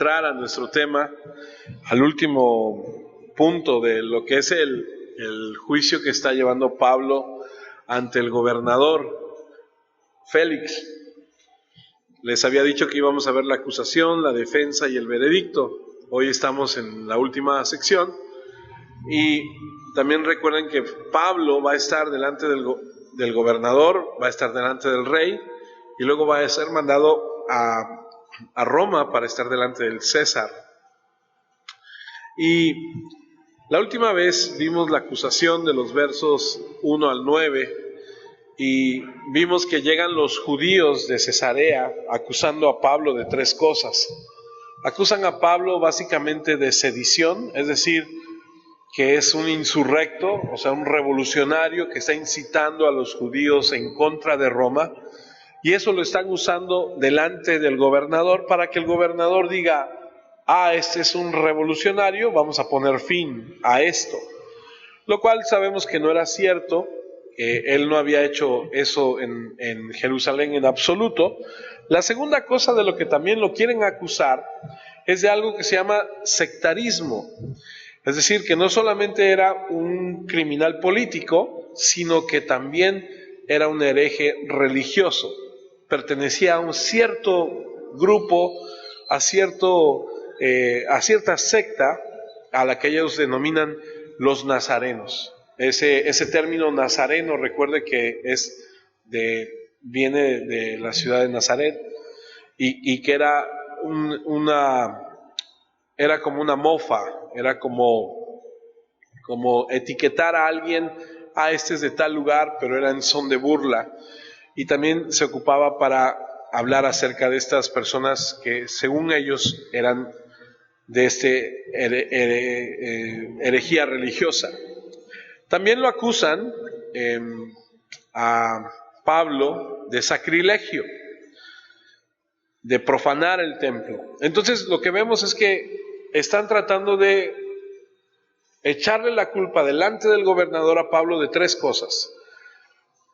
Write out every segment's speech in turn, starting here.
entrar a nuestro tema, al último punto de lo que es el juicio que está llevando Pablo ante el gobernador Félix. Les había dicho que íbamos a ver la acusación, la defensa y el veredicto. Hoy estamos en la última sección y también recuerden que Pablo va a estar delante del gobernador, va a estar delante del rey y luego va a ser mandado a Roma para estar delante del César. Y la última vez vimos la acusación de los versos 1 al 9 y vimos que llegan los judíos de Cesarea acusando a Pablo de 3 cosas. Acusan a Pablo básicamente de sedición, es decir, que es un insurrecto, o sea, un revolucionario que está incitando a los judíos en contra de Roma, y eso lo están usando delante del gobernador para que el gobernador diga: este es un revolucionario, vamos a poner fin a esto. Lo cual sabemos que no era cierto, él no había hecho eso en Jerusalén en absoluto. La segunda cosa de lo que también lo quieren acusar es de algo que se llama sectarismo. Es decir, que no solamente era un criminal político, sino que también era un hereje religioso. Pertenecía a un cierto grupo, a cierta secta a la que ellos denominan los nazarenos. Ese término nazareno, recuerde que viene de la ciudad de Nazaret y que era era como una mofa, era como etiquetar a alguien: este es de tal lugar, pero era en son de burla. Y también se ocupaba para hablar acerca de estas personas que según ellos eran de herejía religiosa. También lo acusan a Pablo de sacrilegio, de profanar el templo. Entonces lo que vemos es que están tratando de echarle la culpa delante del gobernador a Pablo de 3 cosas: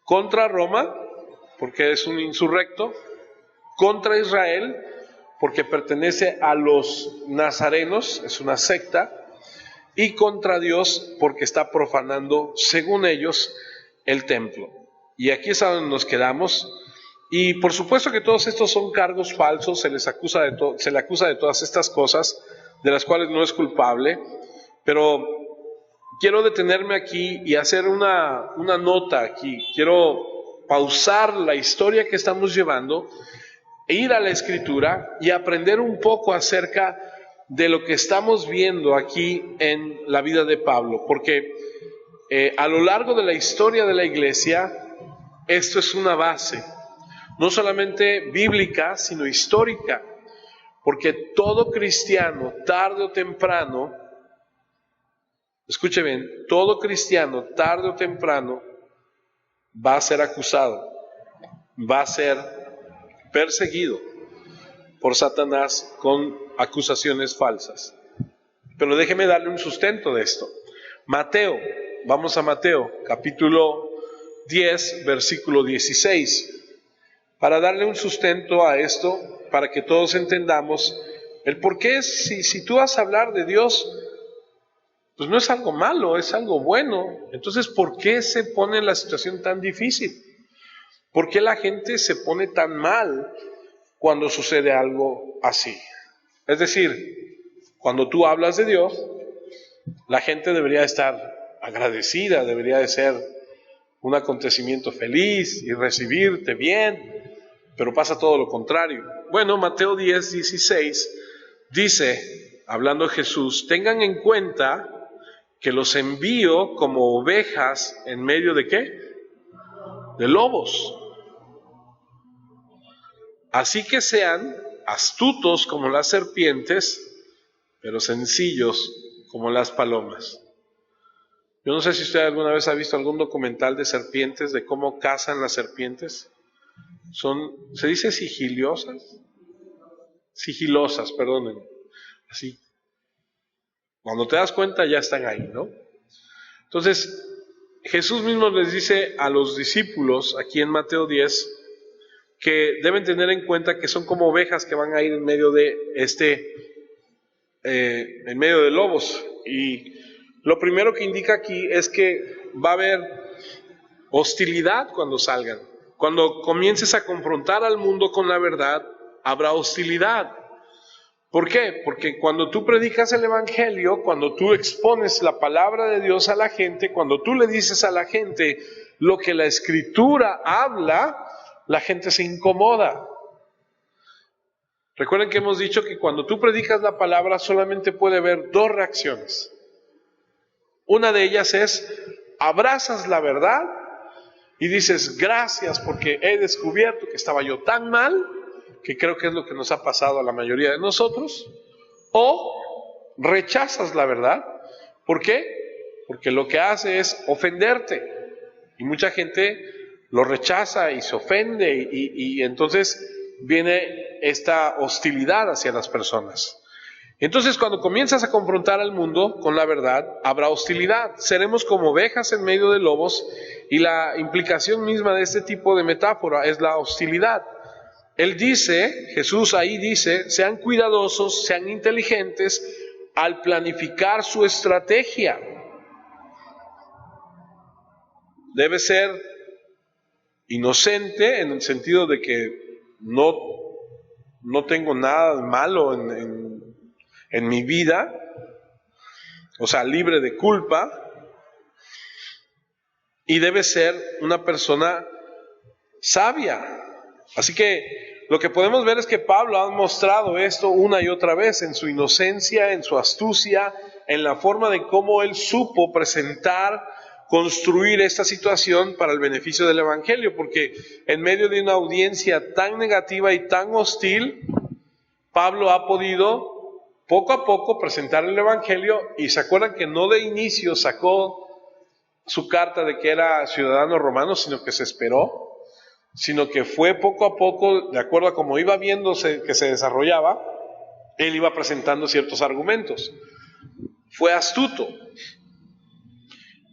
contra Roma, porque es un insurrecto; contra Israel, porque pertenece a los nazarenos, es una secta; y contra Dios, porque está profanando, según ellos, el templo. Y aquí es a donde nos quedamos. Y por supuesto que todos estos son cargos falsos, se le acusa de todas estas cosas, de las cuales no es culpable. Pero quiero detenerme aquí y hacer una nota aquí. Quiero pausar la historia que estamos llevando, ir a la Escritura y aprender un poco acerca de lo que estamos viendo aquí en la vida de Pablo, porque a lo largo de la historia de la iglesia, esto es una base, no solamente bíblica, sino histórica, porque todo cristiano, tarde o temprano, escuche bien, todo cristiano, tarde o temprano, va a ser acusado, va a ser perseguido por Satanás con acusaciones falsas. Pero déjeme darle un sustento de esto. Mateo, vamos a Mateo, capítulo 10, versículo 16, para darle un sustento a esto, para que todos entendamos el por qué. Si tú vas a hablar de Dios, pues no es algo malo, es algo bueno. Entonces, ¿por qué se pone la situación tan difícil? ¿Por qué la gente se pone tan mal cuando sucede algo así? Es decir, cuando tú hablas de Dios, la gente debería estar agradecida, debería de ser un acontecimiento feliz y recibirte bien, pero pasa todo lo contrario. Bueno, Mateo 10, 16 dice, hablando Jesús: tengan en cuenta que los envío como ovejas en medio de ¿qué? De lobos. Así que sean astutos como las serpientes, pero sencillos como las palomas. Yo no sé si usted alguna vez ha visto algún documental de serpientes, de cómo cazan las serpientes. ¿Se dice sigilosas? Sigilosas, perdónenme. Así. Cuando te das cuenta ya están ahí, ¿no? Entonces, Jesús mismo les dice a los discípulos, aquí en Mateo 10, que deben tener en cuenta que son como ovejas que van a ir en medio de este en medio de lobos. Y lo primero que indica aquí es que va a haber hostilidad cuando salgan. Cuando comiences a confrontar al mundo con la verdad, habrá hostilidad. ¿Por qué? Porque cuando tú predicas el evangelio, cuando tú expones la palabra de Dios a la gente, cuando tú le dices a la gente lo que la escritura habla, la gente se incomoda. Recuerden que hemos dicho que cuando tú predicas la palabra solamente puede haber dos reacciones. Una de ellas es, abrazas la verdad y dices, gracias porque he descubierto que estaba yo tan mal, que creo que es lo que nos ha pasado a la mayoría de nosotros, o rechazas la verdad. ¿Por qué? Porque lo que hace es ofenderte, y mucha gente lo rechaza y se ofende, y entonces viene esta hostilidad hacia las personas. Entonces, cuando comienzas a confrontar al mundo con la verdad, habrá hostilidad. Seremos como ovejas en medio de lobos, y la implicación misma de este tipo de metáfora es la hostilidad. Él dice, Jesús ahí dice, sean cuidadosos, sean inteligentes al planificar su estrategia. Debe ser inocente en el sentido de que no tengo nada malo en mi vida, o sea, libre de culpa, y debe ser una persona sabia. Así que lo que podemos ver es que Pablo ha mostrado esto una y otra vez en su inocencia, en su astucia, en la forma de cómo él supo presentar, construir esta situación para el beneficio del evangelio, porque en medio de una audiencia tan negativa y tan hostil, Pablo ha podido poco a poco presentar el evangelio. Y se acuerdan que no de inicio sacó su carta de que era ciudadano romano, sino que se esperó, sino que fue poco a poco, de acuerdo a cómo iba viéndose que se desarrollaba, él iba presentando ciertos argumentos. Fue astuto.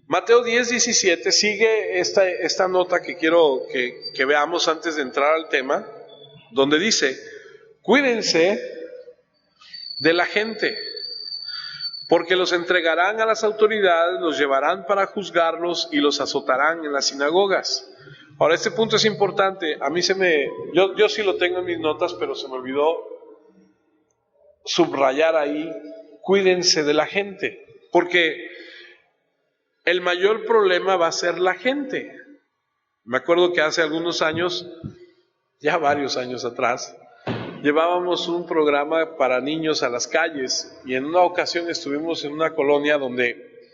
Mateo 10:17 sigue esta nota que quiero que veamos antes de entrar al tema, donde dice, cuídense de la gente, porque los entregarán a las autoridades, los llevarán para juzgarlos y los azotarán en las sinagogas. Ahora, este punto es importante. A mí yo sí lo tengo en mis notas, pero se me olvidó subrayar ahí, cuídense de la gente, porque el mayor problema va a ser la gente. Me acuerdo que hace algunos años, ya varios años atrás, llevábamos un programa para niños a las calles, y en una ocasión estuvimos en una colonia donde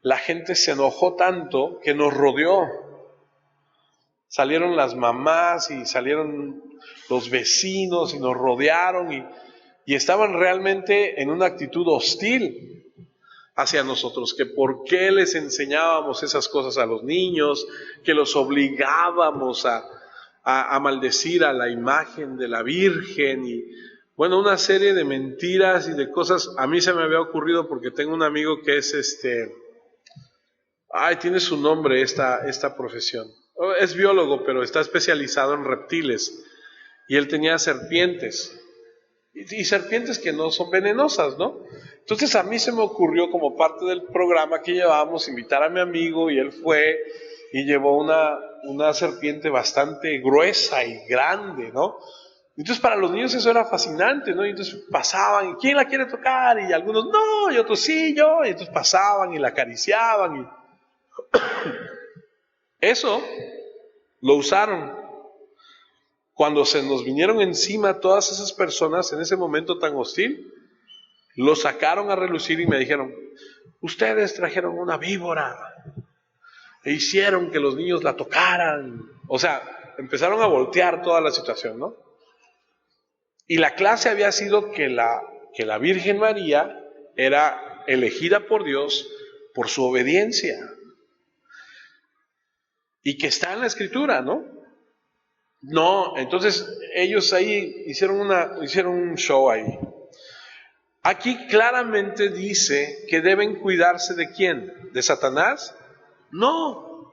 la gente se enojó tanto que nos rodeó. Salieron las mamás y salieron los vecinos y nos rodearon y estaban realmente en una actitud hostil hacia nosotros, que por qué les enseñábamos esas cosas a los niños, que los obligábamos a maldecir a la imagen de la Virgen, y bueno, una serie de mentiras y de cosas. A mí se me había ocurrido porque tengo un amigo que es tiene su nombre esta profesión. Es biólogo, pero está especializado en reptiles, y él tenía serpientes, y serpientes que no son venenosas, ¿no? Entonces a mí se me ocurrió, como parte del programa que llevábamos, invitar a mi amigo, y él fue y llevó una serpiente bastante gruesa y grande, ¿no? Entonces para los niños eso era fascinante, ¿no? Y entonces pasaban, ¿y quién la quiere tocar? Y algunos no, y otros sí, yo, y entonces pasaban y la acariciaban, y eso lo usaron cuando se nos vinieron encima todas esas personas en ese momento tan hostil. Lo sacaron a relucir y me dijeron, ustedes trajeron una víbora e hicieron que los niños la tocaran. O sea, empezaron a voltear toda la situación, ¿no? Y la clase había sido que la Virgen María era elegida por Dios por su obediencia, y que está en la Escritura, ¿no? No, entonces ellos ahí hicieron un show ahí. Aquí claramente dice que deben cuidarse ¿de quién? ¿De Satanás? No.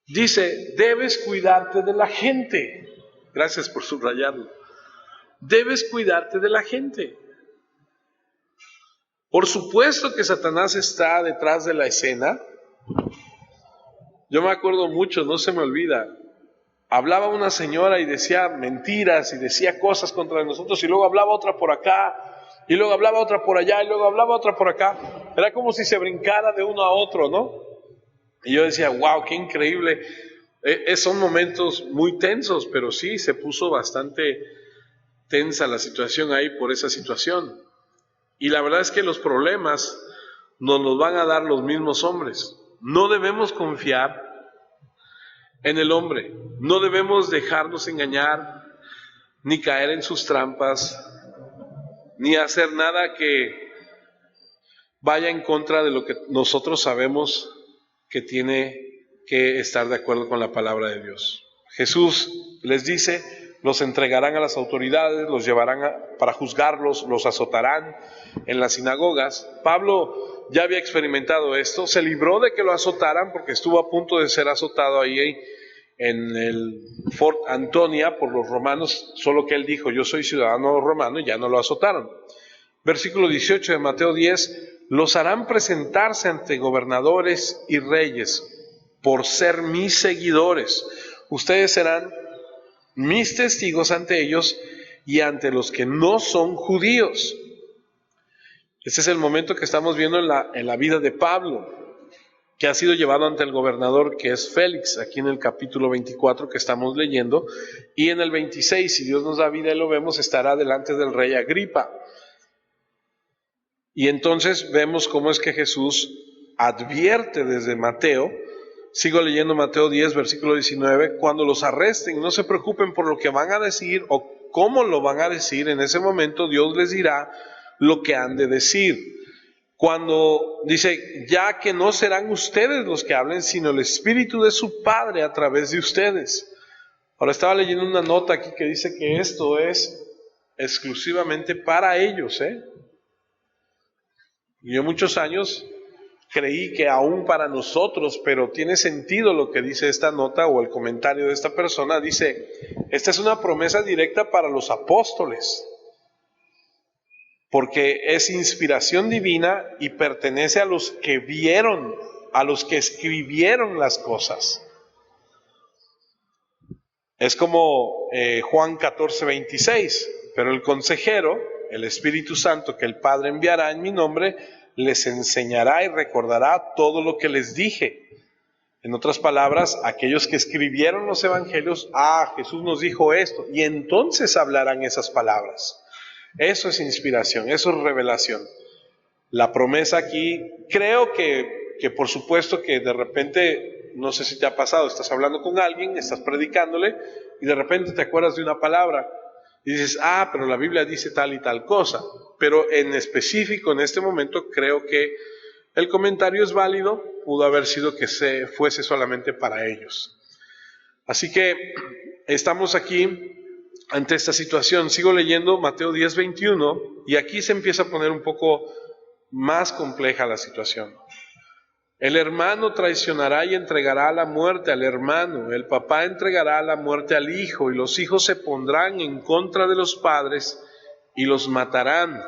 Dice, debes cuidarte de la gente. Gracias por subrayarlo. Debes cuidarte de la gente. Por supuesto que Satanás está detrás de la escena. Yo me acuerdo mucho, no se me olvida. Hablaba una señora y decía mentiras y decía cosas contra nosotros, y luego hablaba otra por acá, y luego hablaba otra por allá, y luego hablaba otra por acá. Era como si se brincara de uno a otro, ¿no? Y yo decía, wow, qué increíble. Son momentos muy tensos, pero sí, se puso bastante tensa la situación ahí por esa situación. Y la verdad es que los problemas nos los van a dar los mismos hombres. No debemos confiar en el hombre, no debemos dejarnos engañar, ni caer en sus trampas, ni hacer nada que vaya en contra de lo que nosotros sabemos que tiene que estar de acuerdo con la palabra de Dios. Jesús les dice, los entregarán a las autoridades, los llevarán para juzgarlos, los azotarán en las sinagogas. Pablo ya había experimentado esto, se libró de que lo azotaran porque estuvo a punto de ser azotado ahí en el Fort Antonia por los romanos, solo que él dijo, yo soy ciudadano romano, y ya no lo azotaron. Versículo 18 de Mateo 10, los harán presentarse ante gobernadores y reyes por ser mis seguidores. Ustedes serán mis testigos ante ellos y ante los que no son judíos. Este es el momento que estamos viendo en la vida de Pablo, que ha sido llevado ante el gobernador, que es Félix, aquí en el capítulo 24 que estamos leyendo, y en el 26, si Dios nos da vida y lo vemos, estará delante del rey Agripa. Y entonces vemos cómo es que Jesús advierte desde Mateo, sigo leyendo Mateo 10, versículo 19, cuando los arresten, no se preocupen por lo que van a decir o cómo lo van a decir, en ese momento Dios les dirá lo que han de decir. Cuando dice, ya que no serán ustedes los que hablen, sino el Espíritu de su Padre a través de ustedes. Ahora estaba leyendo una nota aquí que dice que esto es exclusivamente para ellos, Y yo muchos años creí que aún para nosotros, pero tiene sentido lo que dice esta nota o el comentario de esta persona. Dice, esta es una promesa directa para los apóstoles, porque es inspiración divina y pertenece a los que vieron, a los que escribieron las cosas. Es como Juan 14, 26, pero el consejero, el Espíritu Santo que el Padre enviará en mi nombre, les enseñará y recordará todo lo que les dije. En otras palabras, aquellos que escribieron los evangelios, Jesús nos dijo esto, y entonces hablarán esas palabras. Eso es inspiración, eso es revelación. La promesa aquí, creo que por supuesto que de repente, no sé si te ha pasado, estás hablando con alguien, estás predicándole, y de repente te acuerdas de una palabra, y dices, pero la Biblia dice tal y tal cosa. Pero en específico, en este momento, creo que el comentario es válido, pudo haber sido que fuese solamente para ellos. Así que estamos aquí ante esta situación. Sigo leyendo Mateo 10, 21, y aquí se empieza a poner un poco más compleja la situación. El hermano traicionará y entregará a la muerte al hermano, el papá entregará a la muerte al hijo, y los hijos se pondrán en contra de los padres y los matarán.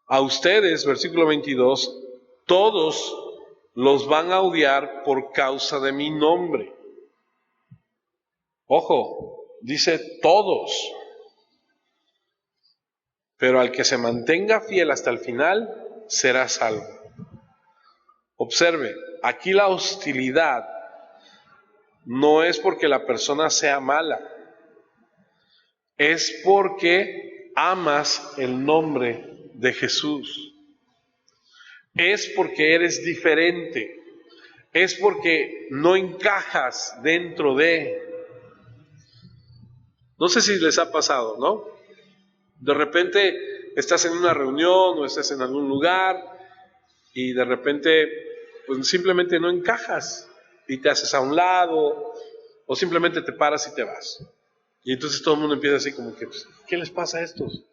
A ustedes, versículo 22, todos los van a odiar por causa de mi nombre. Ojo, dice todos. Pero al que se mantenga fiel hasta el final, será salvo. Observe, aquí la hostilidad no es porque la persona sea mala, es porque amas el nombre de Jesús. Es porque eres diferente, es porque no encajas dentro de. No sé si les ha pasado, ¿no? De repente estás en una reunión o estás en algún lugar y de repente pues simplemente no encajas y te haces a un lado o simplemente te paras y te vas. Y entonces todo el mundo empieza así como que, pues, ¿qué les pasa a estos?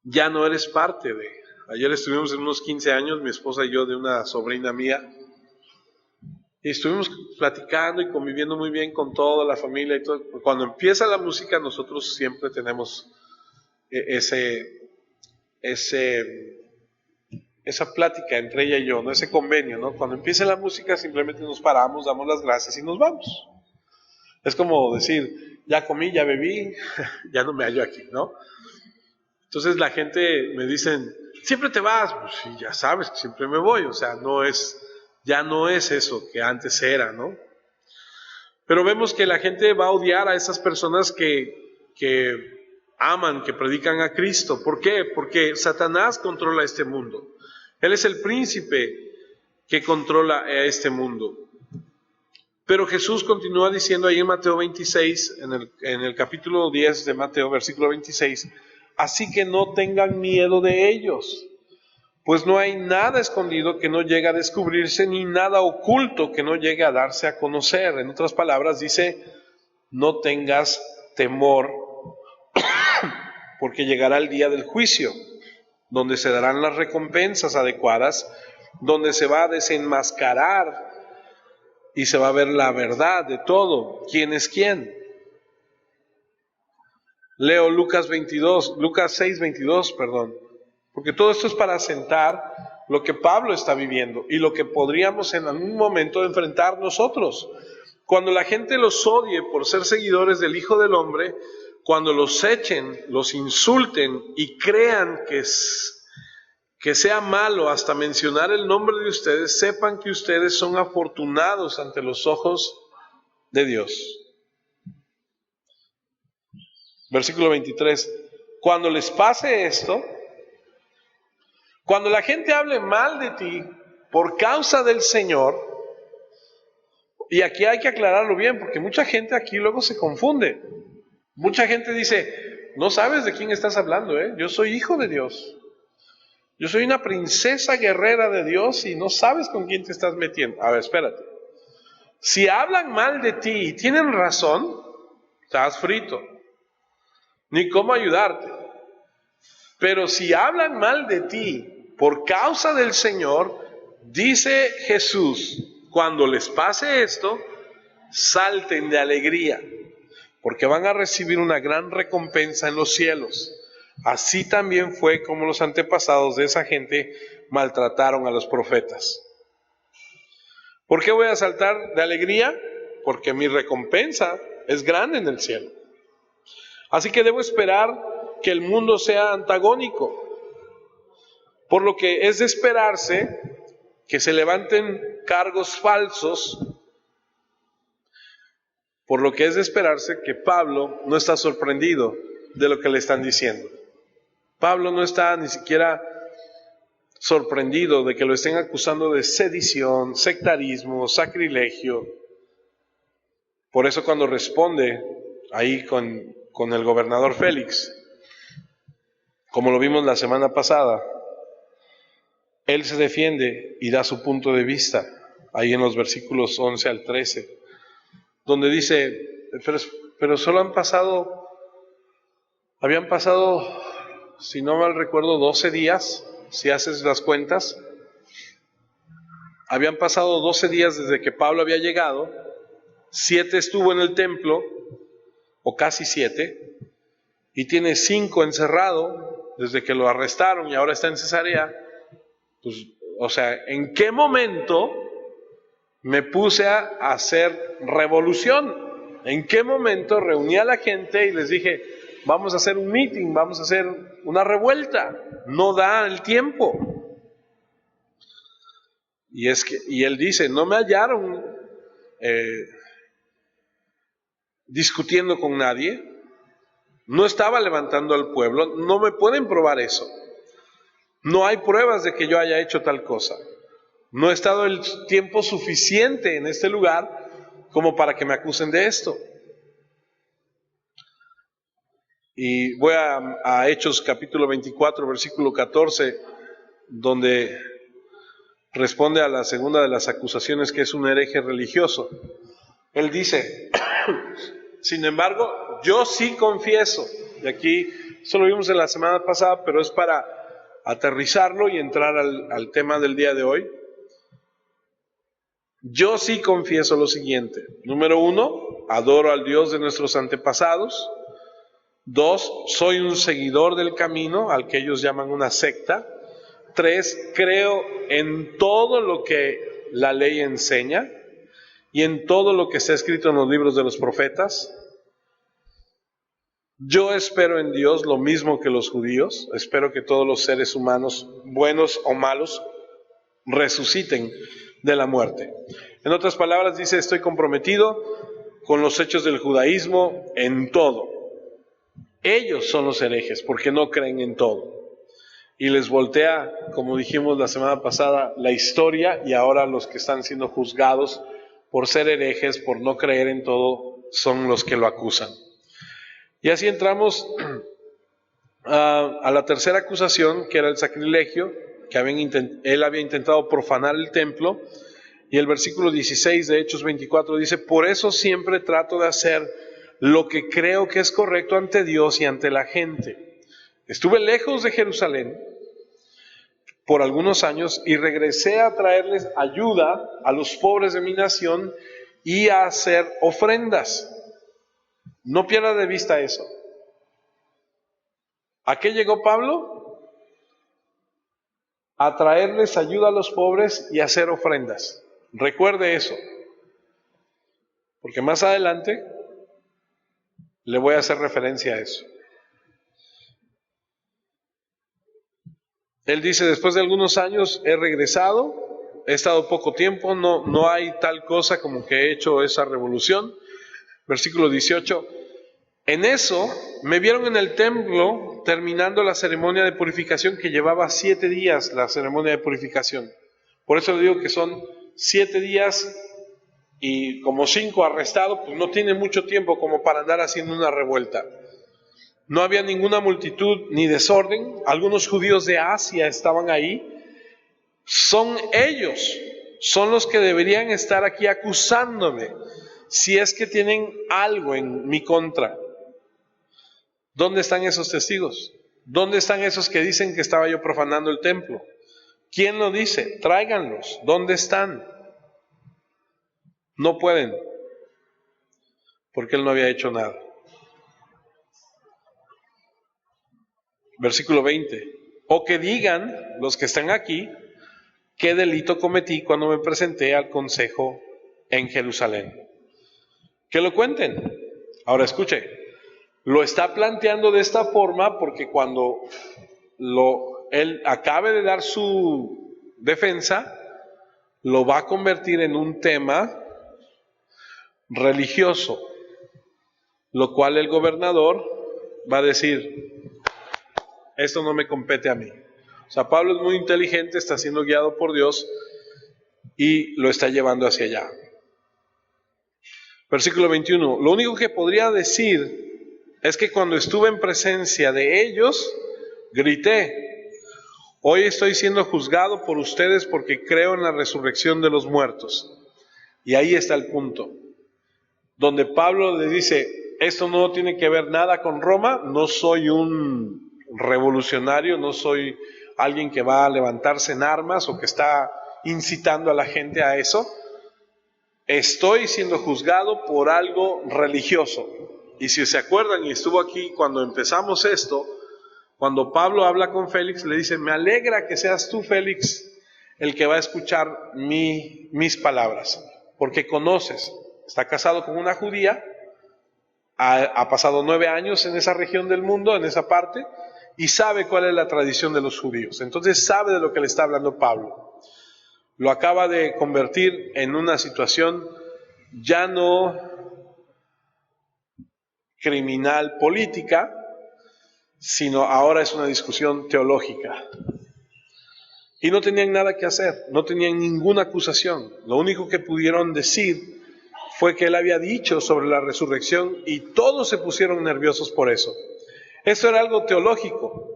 Ya no eres parte de. Ayer estuvimos en unos 15 años, mi esposa y yo, de una sobrina mía, y estuvimos platicando y conviviendo muy bien con toda la familia y todo. Cuando empieza la música, nosotros siempre tenemos esa plática entre ella y yo, ¿no? Ese convenio, ¿no? Cuando empiece la música simplemente nos paramos, damos las gracias y nos vamos. Es como decir, ya comí, ya bebí, ya no me hallo aquí, ¿no? Entonces la gente me dicen, siempre te vas, pues sí, ya sabes que siempre me voy, o sea, ya no es eso que antes era, ¿no? Pero vemos que la gente va a odiar a esas personas que aman, que predican a Cristo. ¿Por qué? Porque Satanás controla este mundo. Él es el príncipe que controla a este mundo. Pero Jesús continúa diciendo ahí en Mateo 26, en el capítulo 10 de Mateo, versículo 26, así que no tengan miedo de ellos, pues no hay nada escondido que no llegue a descubrirse, ni nada oculto que no llegue a darse a conocer. En otras palabras dice, no tengas temor, porque llegará el día del juicio, donde se darán las recompensas adecuadas, donde se va a desenmascarar y se va a ver la verdad de todo, quién es quién. Leo Lucas 6:22, porque todo esto es para asentar lo que Pablo está viviendo y lo que podríamos en algún momento enfrentar nosotros. Cuando la gente los odie por ser seguidores del Hijo del Hombre, cuando los echen, los insulten y crean que sea malo hasta mencionar el nombre de ustedes, sepan que ustedes son afortunados ante los ojos de Dios. Versículo 23, cuando les pase esto, cuando la gente hable mal de ti por causa del Señor, y aquí hay que aclararlo bien, porque mucha gente aquí luego se confunde. Mucha gente dice, no sabes de quién estás hablando, yo soy hijo de Dios. Yo soy una princesa guerrera de Dios y no sabes con quién te estás metiendo. A ver, espérate. Si hablan mal de ti y tienen razón, estás frito. Ni cómo ayudarte. Pero si hablan mal de ti por causa del Señor, dice Jesús, cuando les pase esto, salten de alegría, porque van a recibir una gran recompensa en los cielos. Así también fue como los antepasados de esa gente maltrataron a los profetas. ¿Por qué voy a saltar de alegría? Porque mi recompensa es grande en el cielo. Así que debo esperar que el mundo sea antagónico, por lo que es de esperarse que se levanten cargos falsos, por lo que es de esperarse que Pablo no está sorprendido de lo que le están diciendo. Pablo no está ni siquiera sorprendido de que lo estén acusando de sedición, sectarismo, sacrilegio. Por eso cuando responde ahí con el gobernador Félix, como lo vimos la semana pasada, él se defiende y da su punto de vista, ahí en los versículos 11 al 13, donde dice, pero solo habían pasado, si no mal recuerdo, 12 días, si haces las cuentas, habían pasado 12 días desde que Pablo había llegado, 7 estuvo en el templo, o casi 7, y tiene 5 encerrado desde que lo arrestaron y ahora está en Cesarea. Pues, o sea, ¿en qué momento me puse a hacer revolución? ¿En qué momento reuní a la gente y les dije, vamos a hacer un meeting, vamos a hacer una revuelta? No da el tiempo. Y él dice, no me hallaron discutiendo con nadie, no estaba levantando al pueblo, no me pueden probar eso. No hay pruebas de que yo haya hecho tal cosa. No he estado el tiempo suficiente en este lugar como para que me acusen de esto. Y voy a Hechos capítulo 24, versículo 14, donde responde a la segunda de las acusaciones, que es un hereje religioso. Él dice, sin embargo, yo sí confieso, y aquí solo vimos en la semana pasada, pero es para aterrizarlo y entrar al tema del día de hoy. Yo sí confieso lo siguiente. Número 1, adoro al Dios de nuestros antepasados. 2, soy un seguidor del camino, al que ellos llaman una secta. 3, creo en todo lo que la ley enseña y en todo lo que está escrito en los libros de los profetas. Yo espero en Dios lo mismo que los judíos. Espero que todos los seres humanos, buenos o malos, resuciten de la muerte. En otras palabras, dice, estoy comprometido con los hechos del judaísmo en todo. Ellos son los herejes porque no creen en todo. Y les voltea, como dijimos la semana pasada, la historia, y ahora los que están siendo juzgados por ser herejes, por no creer en todo, son los que lo acusan. Y así entramos a la tercera acusación, que era el sacrilegio, que él había intentado profanar el templo. Y el versículo 16 de Hechos 24 dice, por eso siempre trato de hacer lo que creo que es correcto ante Dios y ante la gente. Estuve lejos de Jerusalén por algunos años y regresé a traerles ayuda a los pobres de mi nación y a hacer ofrendas. No pierda de vista eso. ¿A qué llegó Pablo? A traerles ayuda a los pobres y a hacer ofrendas. Recuerde eso, porque más adelante le voy a hacer referencia a eso. Él dice, después de algunos años he regresado, he estado poco tiempo, no hay tal cosa como que he hecho esa revolución. Versículo 18, en eso me vieron en el templo terminando la ceremonia de purificación que llevaba 7 días, la ceremonia de purificación. Por eso le digo que son 7 días y como 5 arrestados, pues no tiene mucho tiempo como para andar haciendo una revuelta. No había ninguna multitud ni desorden. Algunos judíos de Asia estaban ahí. Son ellos, son los que deberían estar aquí acusándome si es que tienen algo en mi contra. ¿Dónde están esos testigos? ¿Dónde están esos que dicen que estaba yo profanando el templo? ¿Quién lo dice? Tráiganlos. ¿Dónde están? No pueden, porque él no había hecho nada. Versículo 20. O que digan los que están aquí, ¿qué delito cometí cuando me presenté al consejo en Jerusalén? Que lo cuenten. Ahora escuche, lo está planteando de esta forma porque cuando él acabe de dar su defensa, lo va a convertir en un tema religioso, lo cual el gobernador va a decir, esto no me compete a mí. O sea, Pablo es muy inteligente, está siendo guiado por Dios y lo está llevando hacia allá. Versículo 21. Lo único que podría decir es que cuando estuve en presencia de ellos, grité, hoy estoy siendo juzgado por ustedes porque creo en la resurrección de los muertos. Y ahí está el punto, donde Pablo le dice, esto no tiene que ver nada con Roma, no soy un revolucionario, no soy alguien que va a levantarse en armas o que está incitando a la gente a eso. Estoy siendo juzgado por algo religioso. Y si se acuerdan, y estuvo aquí cuando empezamos esto, cuando Pablo habla con Félix, le dice, me alegra que seas tú, Félix, el que va a escuchar mis palabras, porque conoces, está casado con una judía, ha pasado 9 años en esa región del mundo, en esa parte, y sabe cuál es la tradición de los judíos. Entonces sabe de lo que le está hablando Pablo. Lo acaba de convertir en una situación ya no criminal política, sino ahora es una discusión teológica. Y no tenían nada que hacer, no tenían ninguna acusación. Lo único que pudieron decir fue que él había dicho sobre la resurrección y todos se pusieron nerviosos por eso. Eso era algo teológico,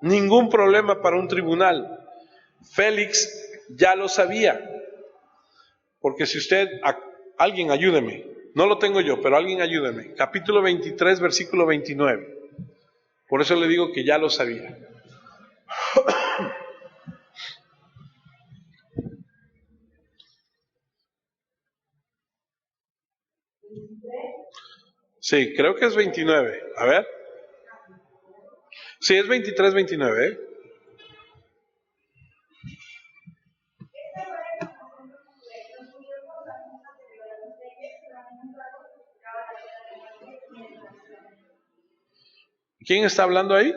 ningún problema para un tribunal. Félix ya lo sabía, porque si alguien ayúdeme, no lo tengo yo, pero alguien ayúdeme. Capítulo 23, versículo 29. Por eso le digo que ya lo sabía. Sí, creo que es 29. A ver. Sí, es 23, 29, ¿eh? ¿Quién está hablando ahí?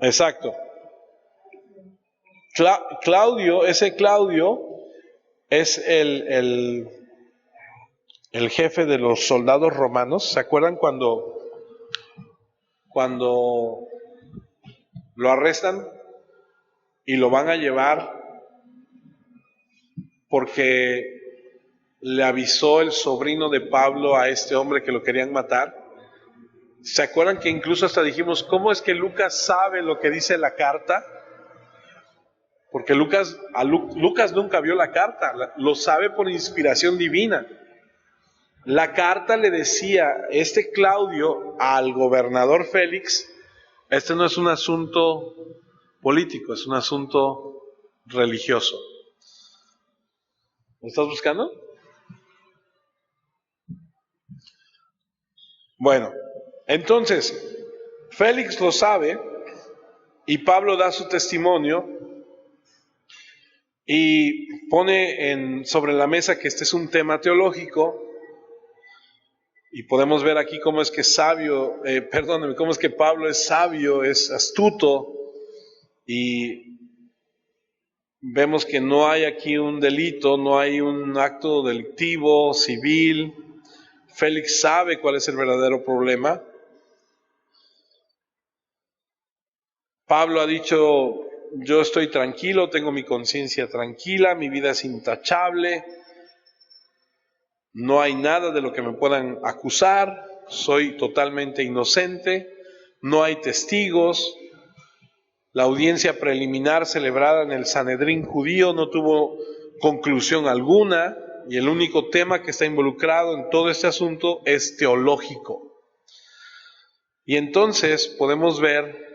Exacto. Claudio, ese Claudio es el jefe de los soldados romanos. ¿Se acuerdan cuando lo arrestan y lo van a llevar porque le avisó el sobrino de Pablo a este hombre que lo querían matar? ¿Se acuerdan que incluso hasta dijimos, ¿cómo es que Lucas sabe lo que dice la carta? Porque Lucas nunca vio la carta, lo sabe por inspiración divina. La carta le decía, este Claudio, al gobernador Félix, este no es un asunto político, es un asunto religioso. ¿Lo estás buscando? Bueno, entonces, Félix lo sabe y Pablo da su testimonio y pone sobre la mesa que este es un tema teológico. Y podemos ver aquí cómo es que cómo es que Pablo es sabio, es astuto, y vemos que no hay aquí un delito, no hay un acto delictivo, civil. Félix sabe cuál es el verdadero problema. Pablo ha dicho, yo estoy tranquilo, tengo mi conciencia tranquila, mi vida es intachable, no hay nada de lo que me puedan acusar, soy totalmente inocente, no hay testigos. La audiencia preliminar celebrada en el Sanedrín judío no tuvo conclusión alguna y el único tema que está involucrado en todo este asunto es teológico. Y entonces podemos ver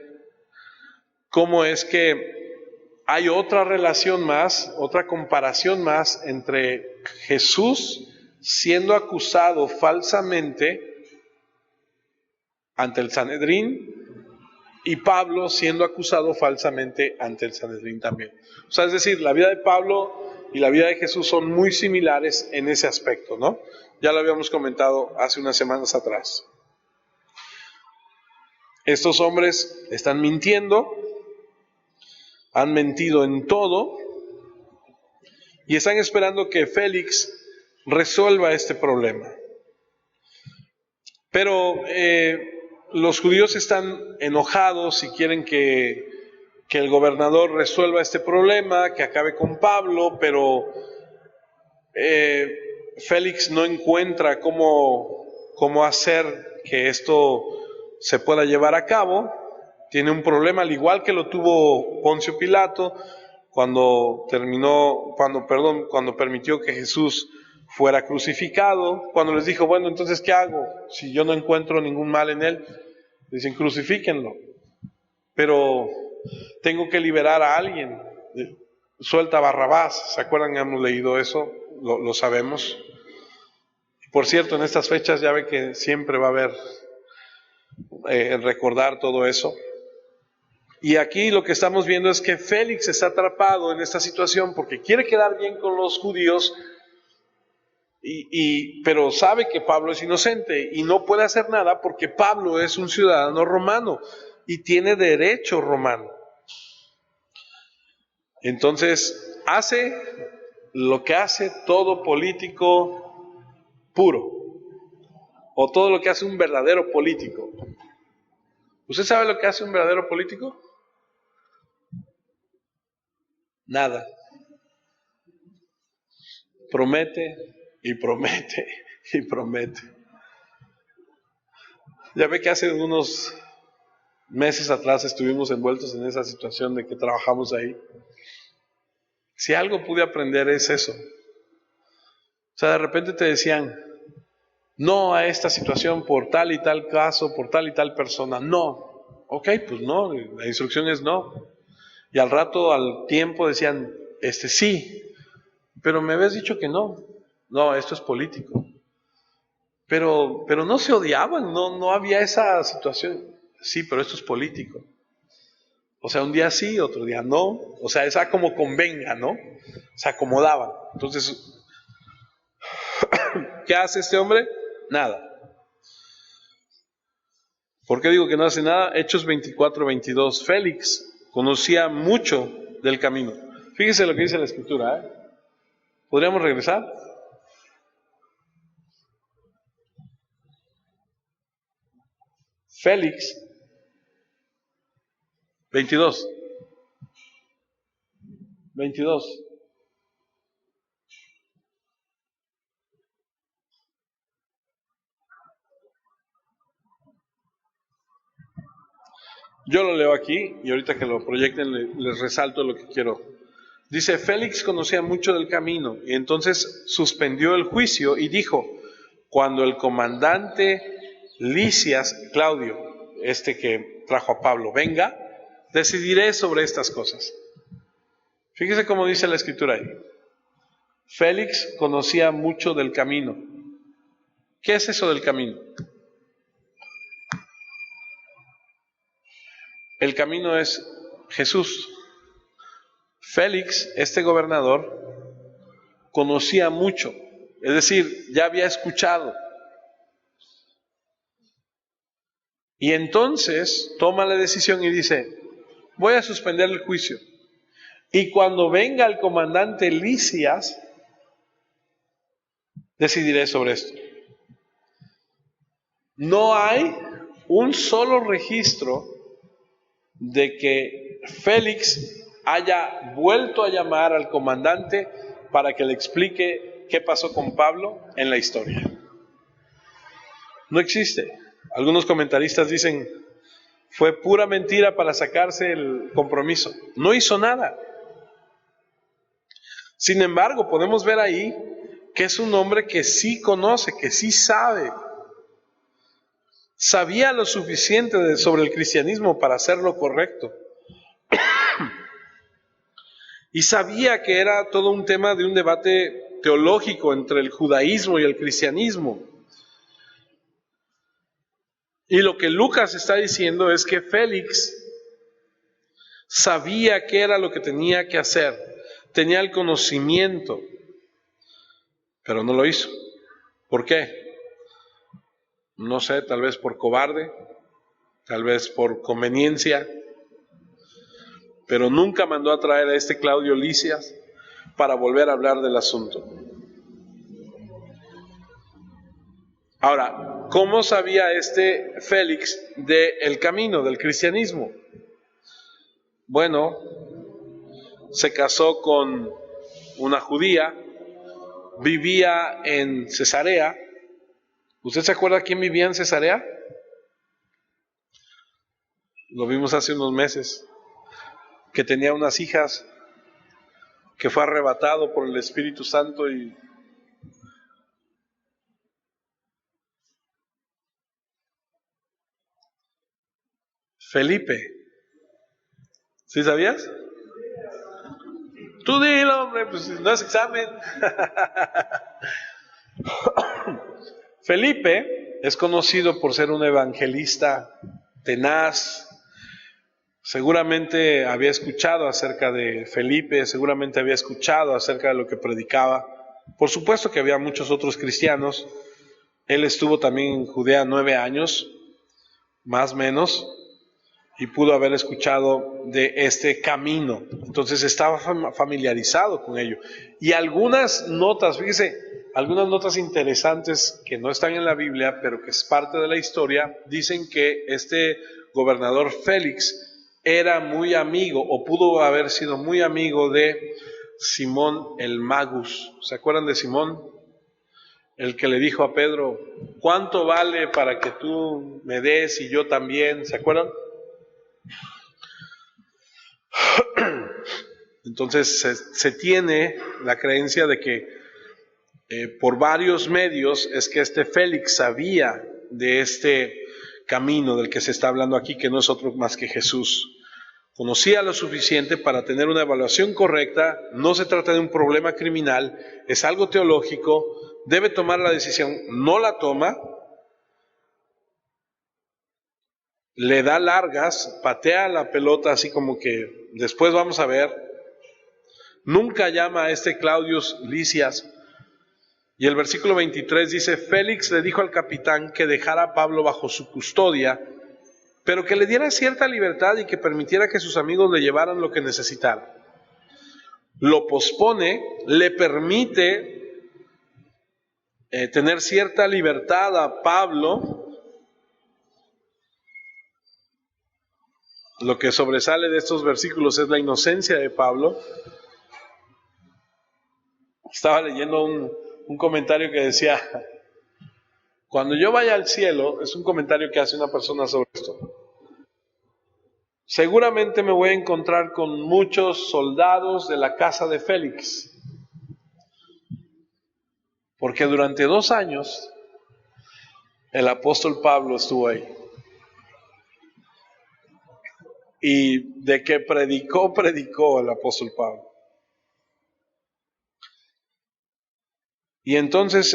cómo es que hay otra relación más, otra comparación más entre Jesús siendo acusado falsamente ante el Sanedrín y Pablo siendo acusado falsamente ante el Sanedrín también. O sea, es decir, la vida de Pablo y la vida de Jesús son muy similares en ese aspecto, ¿no? Ya lo habíamos comentado hace unas semanas atrás. Estos hombres están mintiendo, han mentido en todo y están esperando que Félix resuelva este problema. Pero los judíos están enojados y quieren que el gobernador resuelva este problema, que acabe con Pablo, pero Félix no encuentra cómo hacer que esto se pueda llevar a cabo. Tiene un problema, al igual que lo tuvo Poncio Pilato cuando permitió que Jesús fuera crucificado, cuando les dijo, bueno, entonces ¿qué hago? Si yo no encuentro ningún mal en él, dicen, crucifíquenlo, pero tengo que liberar a alguien, suelta a Barrabás. ¿Se acuerdan? Hemos leído eso, lo sabemos. Por cierto, en estas fechas ya ve que siempre va a haber recordar todo eso. Y aquí lo que estamos viendo es que Félix está atrapado en esta situación porque quiere quedar bien con los judíos, pero sabe que Pablo es inocente y no puede hacer nada porque Pablo es un ciudadano romano y tiene derecho romano. Entonces hace lo que hace todo político puro, o todo lo que hace un verdadero político. ¿Usted sabe lo que hace un verdadero político? Nada. Promete y promete y promete. Ya ve que hace unos meses atrás estuvimos envueltos en esa situación de que trabajamos ahí. Si algo pude aprender es eso. O sea, de repente te decían, no a esta situación por tal y tal caso, por tal y tal persona, no. Ok, pues no, la instrucción es no. Y al rato, al tiempo decían, sí, pero me habías dicho que no. No, esto es político. Pero no se odiaban, no había esa situación. Sí, pero esto es político. O sea, un día sí, otro día no. O sea, esa como convenga, ¿no? Se acomodaban. Entonces, ¿qué hace este hombre? Nada. ¿Por qué digo que no hace nada? Hechos 24-22. Félix conocía mucho del camino. Fíjese lo que dice la escritura, ¿eh? ¿Podríamos regresar? Félix, 22. 22. Yo lo leo aquí y ahorita que lo proyecten les resalto lo que quiero. Dice, Félix conocía mucho del camino y entonces suspendió el juicio y dijo, cuando el comandante Lisias, Claudio, que trajo a Pablo, venga, decidiré sobre estas cosas. Fíjese cómo dice la escritura ahí. Félix conocía mucho del camino. ¿Qué es eso del camino? El camino es Jesús. Félix, gobernador, conocía mucho, es decir, ya había escuchado. Y entonces toma la decisión y dice, voy a suspender el juicio. Y cuando venga el comandante Lisias, decidiré sobre esto. No hay un solo registro de que Félix haya vuelto a llamar al comandante para que le explique qué pasó con Pablo en la historia. No existe. Algunos comentaristas dicen, fue pura mentira para sacarse el compromiso. No hizo nada. Sin embargo, podemos ver ahí que es un hombre que sí conoce, que sí sabe. Sabía lo suficiente sobre el cristianismo para hacer lo correcto. Y sabía que era todo un tema de un debate teológico entre el judaísmo y el cristianismo. Y lo que Lucas está diciendo es que Félix sabía qué era lo que tenía que hacer, tenía el conocimiento, pero no lo hizo. ¿Por qué? No sé, tal vez por cobarde, tal vez por conveniencia, pero nunca mandó a traer a Claudio Lisias para volver a hablar del asunto. Ahora, ¿cómo sabía Félix del camino, del cristianismo? Bueno, se casó con una judía, vivía en Cesarea. ¿Usted se acuerda quién vivía en Cesarea? Lo vimos hace unos meses, que tenía unas hijas, que fue arrebatado por el Espíritu Santo y Felipe. ¿Sí sabías? Tú dilo, hombre, pues no es examen. Felipe es conocido por ser un evangelista tenaz. Seguramente había escuchado acerca de Felipe, seguramente había escuchado acerca de lo que predicaba. Por supuesto que había muchos otros cristianos. Él estuvo también en Judea 9 años, más o menos, y pudo haber escuchado de este camino. Entonces estaba familiarizado con ello. Y algunas notas, fíjese, algunas notas interesantes que no están en la Biblia, pero que es parte de la historia, dicen que gobernador Félix era muy amigo, o pudo haber sido muy amigo de Simón el Magus. ¿Se acuerdan de Simón? El que le dijo a Pedro, ¿cuánto vale para que tú me des y yo también? ¿Se acuerdan? Entonces se tiene la creencia de que por varios medios es que este Félix sabía de este camino del que se está hablando aquí, que no es otro más que Jesús. Conocía lo suficiente para tener una evaluación correcta, no se trata de un problema criminal, es algo teológico, debe tomar la decisión, no la toma, le da largas, patea la pelota así como que después vamos a ver, nunca llama a este Claudius Lisias, y el versículo 23 dice, Félix le dijo al capitán que dejara a Pablo bajo su custodia, pero que le diera cierta libertad y que permitiera que sus amigos le llevaran lo que necesitara. Lo pospone, le permite tener cierta libertad a Pablo. Lo que sobresale de estos versículos es la inocencia de Pablo. Estaba leyendo un comentario que decía, cuando yo vaya al cielo, es un comentario que hace una persona sobre esto, seguramente me voy a encontrar con muchos soldados de la casa de Félix, porque durante 2 años el apóstol Pablo estuvo ahí. Y de que predicó el apóstol Pablo. Y entonces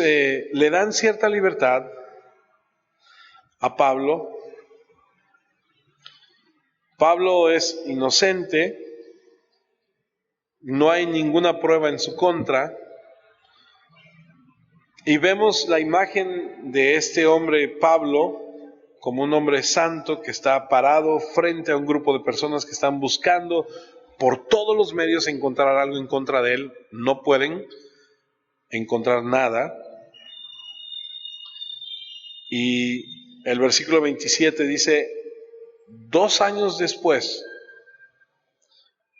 le dan cierta libertad a Pablo. Pablo es inocente, no hay ninguna prueba en su contra. Y vemos la imagen de este hombre Pablo como un hombre santo que está parado frente a un grupo de personas que están buscando por todos los medios encontrar algo en contra de él. No pueden encontrar nada. Y el versículo 27 dice, 2 años después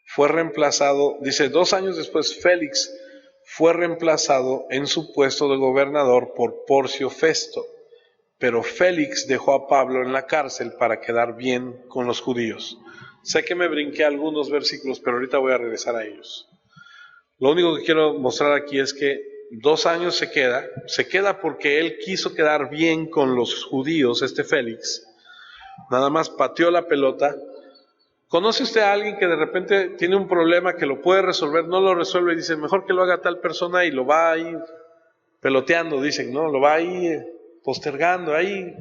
fue reemplazado, dice, 2 años después Félix fue reemplazado en su puesto de gobernador por Porcio Festo. Pero Félix dejó a Pablo en la cárcel para quedar bien con los judíos. Sé que me brinqué algunos versículos, pero ahorita voy a regresar a ellos. Lo único que quiero mostrar aquí es que 2 años se queda porque él quiso quedar bien con los judíos, este Félix. Nada más pateó la pelota. ¿Conoce usted a alguien que de repente tiene un problema que lo puede resolver, no lo resuelve y dice, mejor que lo haga tal persona y lo va ahí peloteando, dicen, ¿no? Lo va ahí postergando, ahí,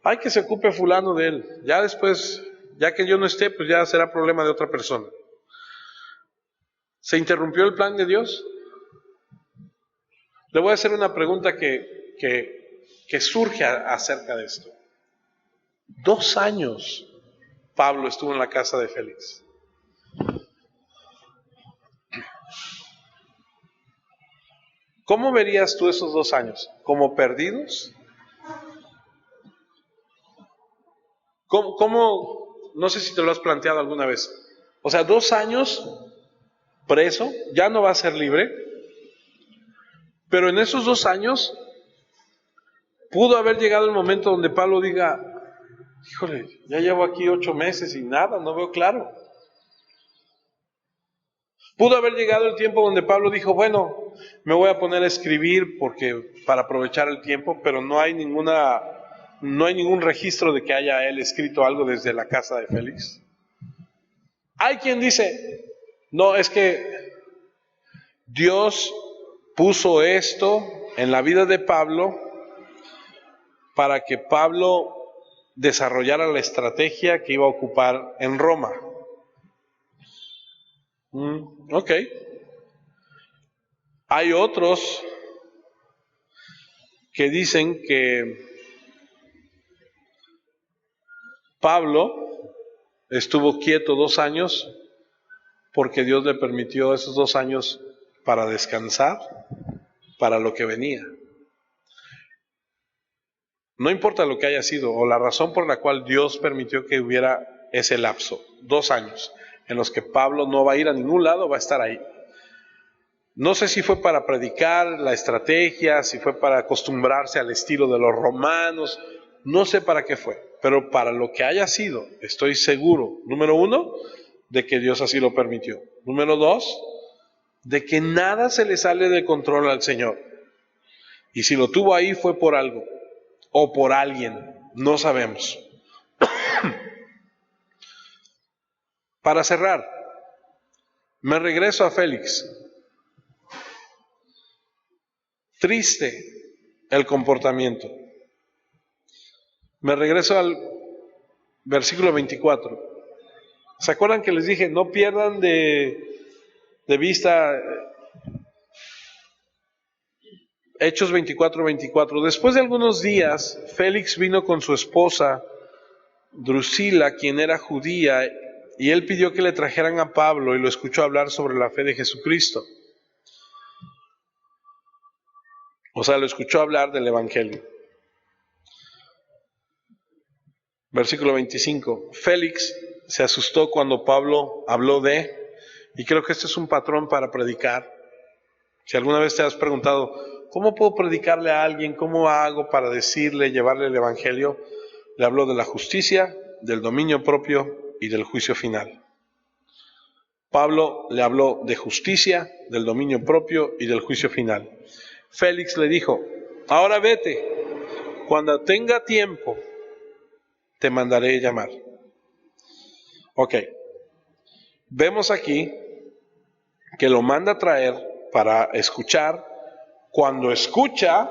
hay que se ocupe fulano de él, ya después, ya que yo no esté, pues ya será problema de otra persona. ¿Se interrumpió el plan de Dios? Le voy a hacer una pregunta que surge acerca de esto. 2 años Pablo estuvo en la casa de Félix. ¿Cómo verías tú esos 2 años? ¿Como perdidos? ¿Cómo? No sé si te lo has planteado alguna vez. O sea, 2 años preso, ya no va a ser libre, pero en esos 2 años pudo haber llegado el momento donde Pablo diga, híjole, ya llevo aquí 8 meses y nada, no veo claro. Pudo haber llegado el tiempo donde Pablo dijo, bueno, me voy a poner a escribir para aprovechar el tiempo, pero no hay ningún registro de que haya él escrito algo desde la casa de Félix. Hay quien dice, no, es que Dios puso esto en la vida de Pablo para que Pablo desarrollara la estrategia que iba a ocupar en Roma. Ok. Hay otros que dicen que Pablo estuvo quieto 2 años porque Dios le permitió esos 2 años para descansar, para lo que venía. No importa lo que haya sido o la razón por la cual Dios permitió que hubiera ese lapso, 2 años, en los que Pablo no va a ir a ningún lado, va a estar ahí. No sé si fue para predicar la estrategia, si fue para acostumbrarse al estilo de los romanos, no sé para qué fue, pero para lo que haya sido, estoy seguro, número 1, de que Dios así lo permitió. Número 2, de que nada se le sale de control al Señor. Y si lo tuvo ahí fue por algo o por alguien, no sabemos. Para cerrar, me regreso a Félix. Triste el comportamiento. Me regreso al versículo 24. ¿Se acuerdan que les dije, no pierdan de vista Hechos 24:24? Después de algunos días, Félix vino con su esposa Drusila, quien era judía, y él pidió que le trajeran a Pablo y lo escuchó hablar sobre la fe de Jesucristo. O sea, lo escuchó hablar del Evangelio. Versículo 25. Félix se asustó cuando Pablo habló y creo que este es un patrón para predicar. Si alguna vez te has preguntado, ¿cómo puedo predicarle a alguien? ¿Cómo hago para decirle, llevarle el Evangelio? Le habló de la justicia, del dominio propio y del juicio final. Pablo le habló de justicia, del dominio propio y del juicio final. Félix le dijo, ahora vete, cuando tenga tiempo te mandaré llamar. Ok, vemos aquí que lo manda a traer para escuchar. Cuando escucha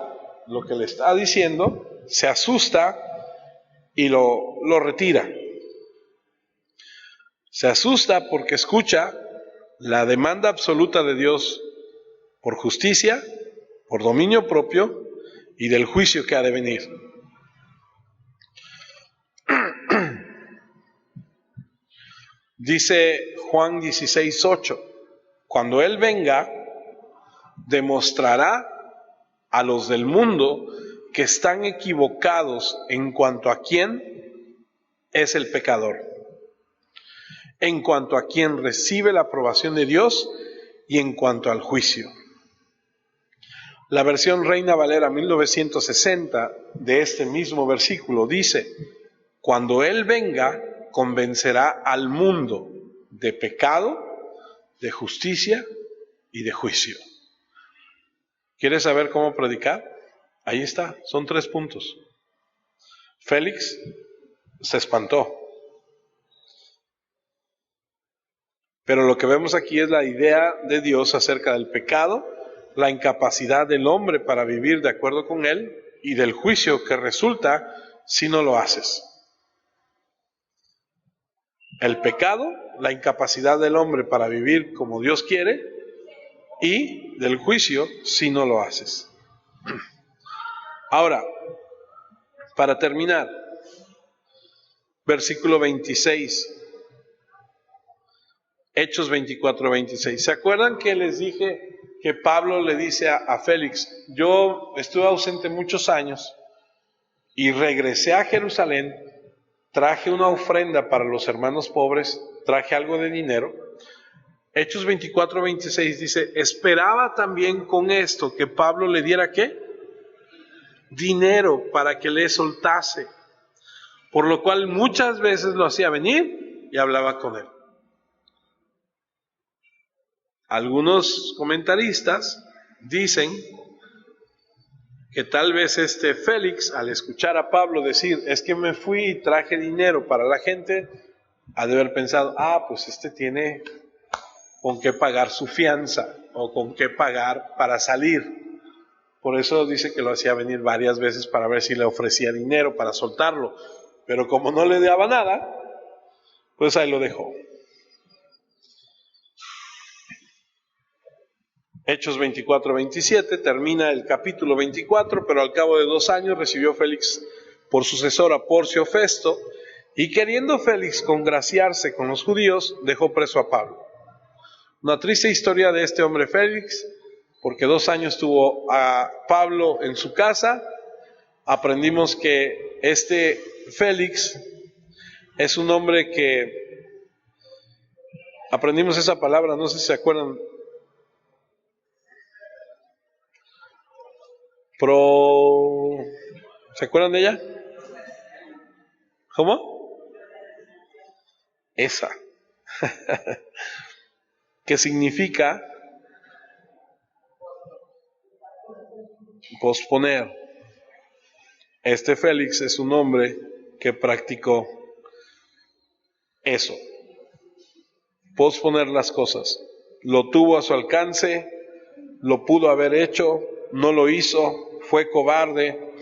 lo que le está diciendo, se asusta y lo retira. Se asusta porque escucha la demanda absoluta de Dios por justicia, por dominio propio y del juicio que ha de venir. Dice Juan 16:8, cuando Él venga, demostrará a los del mundo que están equivocados en cuanto a quién es el pecador, en cuanto a quién recibe la aprobación de Dios y en cuanto al juicio. La versión Reina Valera 1960 de este mismo versículo dice, cuando Él venga, convencerá al mundo de pecado, de justicia y de juicio. ¿Quieres saber cómo predicar? Ahí está, son 3 puntos. Félix se espantó. Pero lo que vemos aquí es la idea de Dios acerca del pecado, la incapacidad del hombre para vivir de acuerdo con él y del juicio que resulta si no lo haces. El pecado, la incapacidad del hombre para vivir como Dios quiere y del juicio si no lo haces. Ahora, para terminar, versículo 26. Hechos 24:26. ¿Se acuerdan que les dije que Pablo le dice a Félix, yo estuve ausente muchos años y regresé a Jerusalén, traje una ofrenda para los hermanos pobres, traje algo de dinero? Hechos 24:26 dice, esperaba también con esto que Pablo le diera ¿qué? Dinero para que le soltase, por lo cual muchas veces lo hacía venir y hablaba con él. Algunos comentaristas dicen que tal vez Félix, al escuchar a Pablo decir, es que me fui y traje dinero para la gente, ha de haber pensado, pues tiene con qué pagar su fianza o con qué pagar para salir. Por eso dice que lo hacía venir varias veces para ver si le ofrecía dinero para soltarlo. Pero como no le daba nada, pues ahí lo dejó. Hechos 24:27, termina el capítulo 24, pero al cabo de 2 años recibió Félix por sucesor a Porcio Festo, y queriendo Félix congraciarse con los judíos, dejó preso a Pablo. Una triste historia de este hombre Félix, porque 2 años tuvo a Pablo en su casa. Aprendimos que Félix es un hombre que, aprendimos esa palabra, no sé si se acuerdan, ¿se acuerdan de ella? ¿Cómo? Esa. Que significa posponer. Este Félix es un hombre que practicó eso, posponer las cosas. Lo tuvo a su alcance, lo pudo haber hecho, no lo hizo, fue cobarde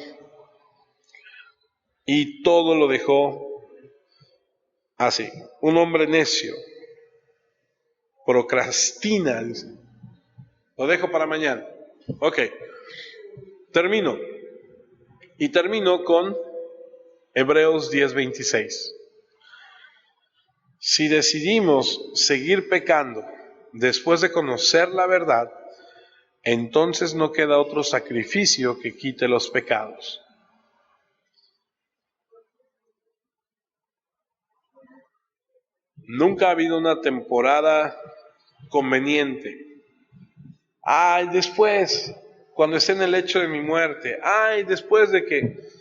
y todo lo dejó así. Un hombre necio, procrastina, dice. Lo dejo para mañana. Ok, termino. Y termino con Hebreos 10:26. Si decidimos seguir pecando después de conocer la verdad, entonces no queda otro sacrificio que quite los pecados. Nunca ha habido una temporada conveniente. Ay, después, cuando esté en el lecho de mi muerte. Ay, después de que...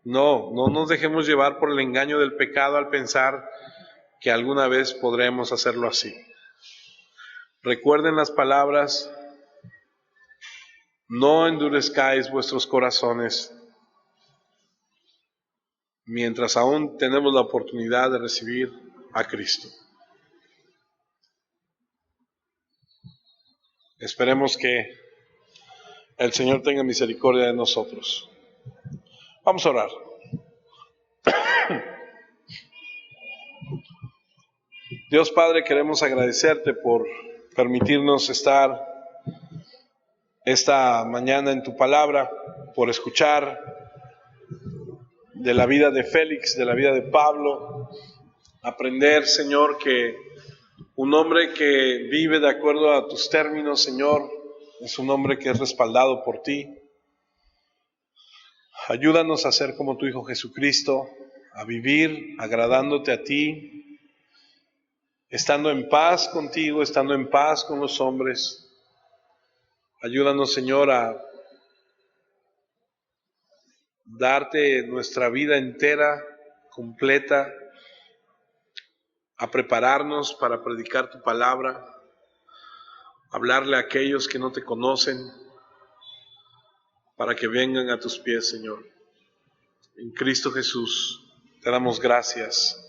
No nos dejemos llevar por el engaño del pecado al pensar que alguna vez podremos hacerlo así. Recuerden las palabras: no endurezcáis vuestros corazones mientras aún tenemos la oportunidad de recibir a Cristo. Esperemos que el Señor tenga misericordia de nosotros. Vamos a orar. Dios Padre, queremos agradecerte por permitirnos estar esta mañana en tu palabra, por escuchar de la vida de Félix, de la vida de Pablo, aprender, Señor, que un hombre que vive de acuerdo a tus términos, Señor, es un hombre que es respaldado por ti. Ayúdanos a ser como tu Hijo Jesucristo, a vivir agradándote a ti, estando en paz contigo, estando en paz con los hombres. Ayúdanos, Señor, a darte nuestra vida entera, completa, a prepararnos para predicar tu palabra, hablarle a aquellos que no te conocen, para que vengan a tus pies, Señor. En Cristo Jesús te damos gracias.